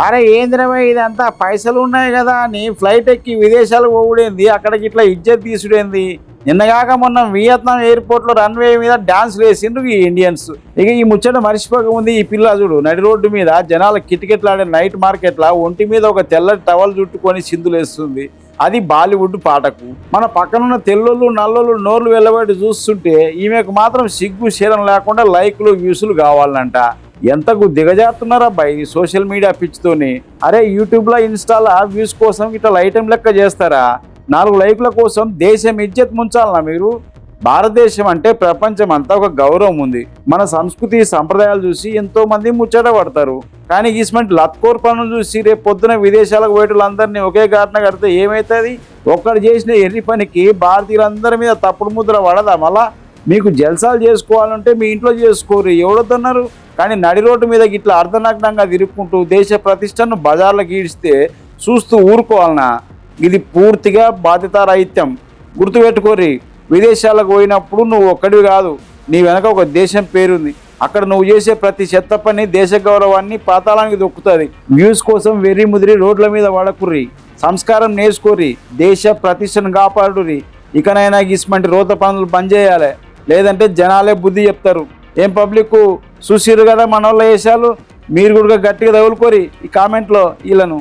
అరే ఏంద్రమే ఇదంతా పైసలు ఉన్నాయి కదా అని ఫ్లైట్ ఎక్కి విదేశాలకు పోవుడేంది, అక్కడికి ఇట్లా ఇజ్జత్ తీసుడేంది. నిన్నగాక మొన్న వియత్నాం ఎయిర్పోర్ట్లో రన్వే మీద డాన్స్ వేసిండ్రు ఈ ఇండియన్స్. ఇక ఈ ముచ్చట మర్చిపోక ఉంది ఈ పిల్ల చూడు నడి రోడ్డు మీద జనాల కిటకిటలాడే నైట్ మార్కెట్లా ఒంటి మీద ఒక తెల్లటి టవల్ చుట్టుకొని సింధులేస్తుంది. అది బాలీవుడ్ పాటకు. మన పక్కనున్న తెల్లోళ్ళు నల్లోళ్ళు నోర్లు వెళ్ళబట్టి చూస్తుంటే ఈమెకు మాత్రం సిగ్గు శీలం లేకుండా లైక్లు వ్యూస్లు కావాలంట. ఎంతకు దిగజారుతున్నారా అబ్బాయి సోషల్ మీడియా పిచ్చితోని. అరే యూట్యూబ్లో ఇన్స్టాలో వ్యూస్ కోసం ఇట్లా లైటం లెక్క చేస్తారా? 4 లైకుల కోసం దేశం ఇజ్జత్ ముంచాలనా మీరు? భారతదేశం అంటే ప్రపంచం అంతా ఒక గౌరవం ఉంది. మన సంస్కృతి సంప్రదాయాలు చూసి ఎంతో మంది ముచ్చట పడతారు. కానీ ఇటువంటి లత్కోర్ పనులు చూసి రేపు పొద్దున విదేశాలకు పోయేటోళ్ళందరినీ ఒకే ఘటన కడితే ఏమవుతుంది? ఒక్కడు చేసిన ఎర్రి పనికి భారతీయులందరి మీద తప్పుడు ముద్ర పడదా? మళ్ళా మీకు జల్సాలు చేసుకోవాలంటే మీ ఇంట్లో చేసుకోరు, ఎవడొద్దన్నారు. కానీ నడి రోడ్డు మీద ఇట్లా అర్ధనగ్నంగా తిరుక్కుంటూ దేశ ప్రతిష్టను బజార్లకు ఈడిస్తే చూస్తూ ఊరుకోవాలనా? ఇది పూర్తిగా బాధ్యతారాహిత్యం. గుర్తుపెట్టుకోరి, విదేశాలకు పోయినప్పుడు నువ్వు ఒక్కడివి కాదు, నీ వెనక ఒక దేశం పేరుంది. అక్కడ నువ్వు చేసే ప్రతి చెత్త పని దేశ గౌరవాన్ని పాతాళానికి దొక్కుతుంది. వ్యూస్ కోసం వెర్రి ముదిరి రోడ్ల మీద పడకుర్రి, సంస్కారం నేర్చుకోరి, దేశ ప్రతిష్టను కాపాడురి. ఇకనైనా ఇటువంటి రోత పనులు బంద్ చేయాలి, లేదంటే జనాలే బుద్ధి చెప్తారు. ఏం పబ్లిక్ చూసిర్రు కదా మన వాళ్ళ వేషాలు, మీరు కూడా గట్టిగా తగులుకోరి ఈ కామెంట్లో వీళ్ళను.